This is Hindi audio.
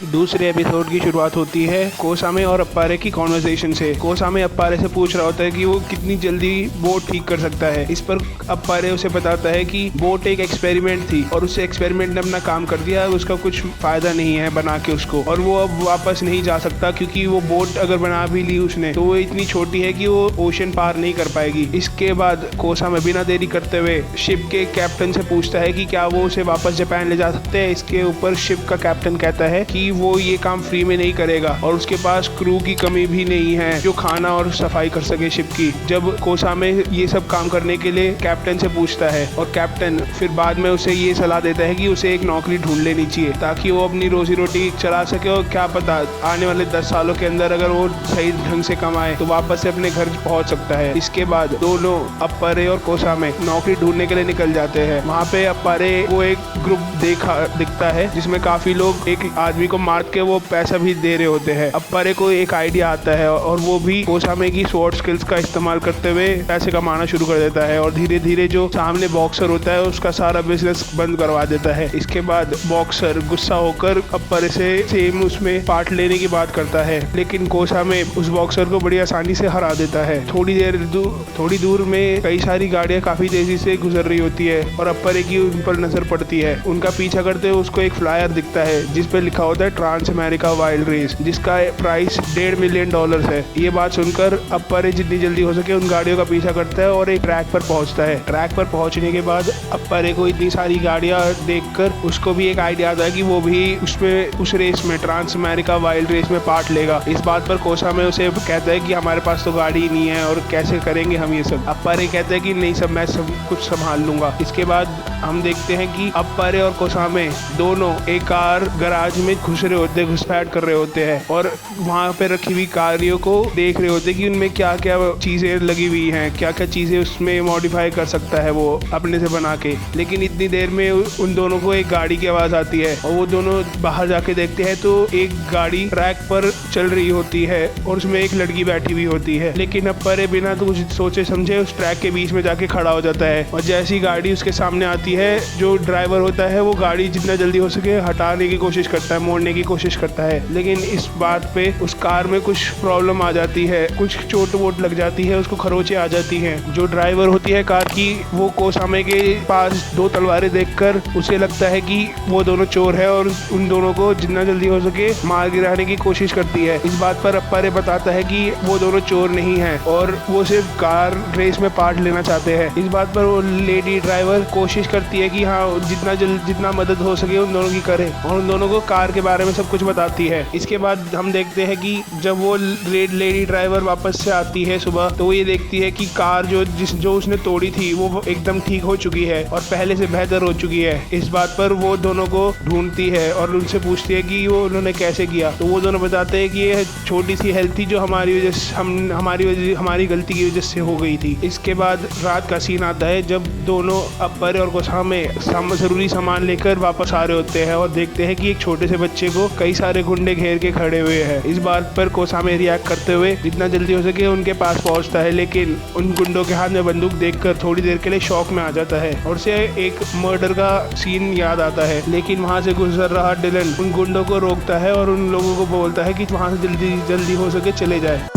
दूसरे एपिसोड की शुरुआत होती है कोसामे और अप्पारे की कॉन्वर्सेशन से। कोसामे अप्पारे से पूछ रहा होता है कि वो कितनी जल्दी बोट ठीक कर सकता है। इस पर अप्पारे उसे बताता है कि बोट एक एक्सपेरिमेंट थी और उस एक्सपेरिमेंट ने अपना काम कर दिया, उसका कुछ फायदा नहीं है बना के उसको, और वो अब वापस नहीं जा सकता क्योंकि वो बोट अगर बना भी ली उसने तो वो इतनी छोटी है कि वो ओशन पार नहीं कर पाएगी। इसके बाद कोसामे बिना देरी करते हुए शिप के कैप्टन से पूछता है कि क्या वो उसे वापस जापान ले जा सकते हैं। इसके ऊपर शिप का कैप्टन कहता है कि वो ये काम फ्री में नहीं करेगा और उसके पास क्रू की कमी भी नहीं है जो खाना और सफाई कर सके शिप की। जब कोसामे ये सब काम करने के लिए कैप्टन से पूछता है और कैप्टन फिर बाद में उसे ये सलाह देता है कि उसे एक नौकरी ढूंढ लेनी चाहिए ताकि वो अपनी रोजी रोटी चला सके, और क्या पता आने वाले 10 सालों के अंदर अगर वो सही ढंग से कमाए तो वापस से अपने घर पहुंच सकता है। इसके बाद दोनों अप्पारे और कोसामे नौकरी ढूंढने के लिए निकल जाते हैं। वहाँ पे अप्पारे को एक ग्रुप दिखता है जिसमें काफी लोग एक आदमी को मार के वो पैसा भी दे रहे होते हैं। अप्पारे को एक आइडिया आता है और वो भी कोसामे की स्वॉर्ड स्किल्स का इस्तेमाल करते हुए पैसे कमाना शुरू कर देता है और धीरे धीरे जो सामने बॉक्सर होता है उसका सारा बिजनेस बंद करवा देता है। इसके बाद बॉक्सर गुस्सा होकर अप्पारे से सेम उसमें पार्ट लेने की बात करता है, लेकिन कोसामे उस बॉक्सर को बड़ी आसानी से हरा देता है। थोड़ी दूर में कई सारी गाड़ियां काफी तेजी से गुजर रही होती है और अप्पारे की उन पर नजर पड़ती है। उनका पीछा करते हुए उसको एक फ्लायर दिखता है जिस पे लिखा होता है ट्रांस अमेरिका वाइल्ड रेस, जिसका प्राइस $1.5 मिलियन है। ये बात सुनकर अप्पारे जितनी जल्दी हो सके उन गाड़ियों का पीछा करता है और एक ट्रैक पर पहुंचता है। ट्रैक पर पहुंचने के बाद अप्पारे को इतनी सारी गाड़ियां देखकर उसको भी एक आइडिया आता है कि वो भी उस रेस में ट्रांस अमेरिका वाइल्ड रेस में पार्ट लेगा। इस बात पर कोसामे उसे कहता है कि हमारे पास तो गाड़ी ही नहीं है और कैसे करेंगे हम ये सब। अप्पारे कहता है कि नहीं सब मैं सब कुछ संभाल लूंगा। इसके बाद हम देखते हैं कि अप्पारे और कोसामे दोनों एक कार गराज में घुसपैठ कर रहे होते हैं और वहाँ पे रखी हुई गाड़ियों को देख रहे होते हैं कि उनमें क्या क्या चीजें लगी हुई हैं, क्या क्या चीजें उसमें मॉडिफाई कर सकता है वो अपने से बना के। लेकिन इतनी देर में उन दोनों को एक गाड़ी की आवाज आती है और वो दोनों बाहर जाके देखते हैं तो एक गाड़ी ट्रैक पर चल रही होती है और उसमें एक लड़की बैठी हुई होती है। लेकिन अप्पारे बिना तो कुछ सोचे समझे उस ट्रैक के बीच में जाके खड़ा हो जाता है और जैसी गाड़ी उसके सामने आती है जो ड्राइवर होता है वो गाड़ी जितना जल्दी हो सके हटाने की कोशिश करता है, मोड़ने की कोशिश करता है। लेकिन इस बात पे उस कार में कुछ प्रॉब्लम आ जाती है, कुछ चोट वोट लग जाती है, उसको खरोंचे आ जाती हैं। जो ड्राइवर होती है कार की वो कोसामे के पास 2 तलवारें देखकर उसे लगता है कि वो दोनों चोर है और उन दोनों को जितना जल्दी हो सके मार गिराने की कोशिश करती है। इस बात पर अप्पारे बताता है कि वो दोनों चोर नहीं है और वो सिर्फ कार रेस में पार्ट लेना चाहते हैं। इस बात पर वो लेडी ड्राइवर कोशिश करती है कि हाँ जितना मदद हो सके उन दोनों की करे और उन दोनों को कार के बारे में सब कुछ बताती है। इसके बाद हम देखते हैं कि जब वो लेडी ड्राइवर वापस से आती है सुबह तो वो ये देखती है कि कार जो उसने तोड़ी थी वो एकदम ठीक हो चुकी है और पहले से बेहतर हो चुकी है। इस बात पर वो दोनों को ढूंढती है और उनसे पूछती है कि वो उन्होंने कैसे किया। तो वो दोनों बताते हैं कि ये छोटी सी हेल्प थी जो हमारी गलती की वजह से हो गई थी। इसके बाद रात का सीन आता है जब दोनों अप्पारे और कोसामे जरूरी सामान लेकर वापस आ रहे होते हैं और देखते हैं कि एक छोटे से बच्चे को कई सारे गुंडे घेर के खड़े हुए हैं। इस बात पर कोसामे रिएक्ट करते हुए जितना जल्दी हो सके उनके पास पहुंचता है, लेकिन उन गुंडों के हाथ में बंदूक देखकर थोड़ी देर के लिए शॉक में आ जाता है और उसे एक मर्डर का सीन याद आता है। लेकिन वहां से गुजर रहा डिलन उन गुंडों को रोकता है और उन लोगों को बोलता है कि वहां से जल्दी हो सके चले जाए।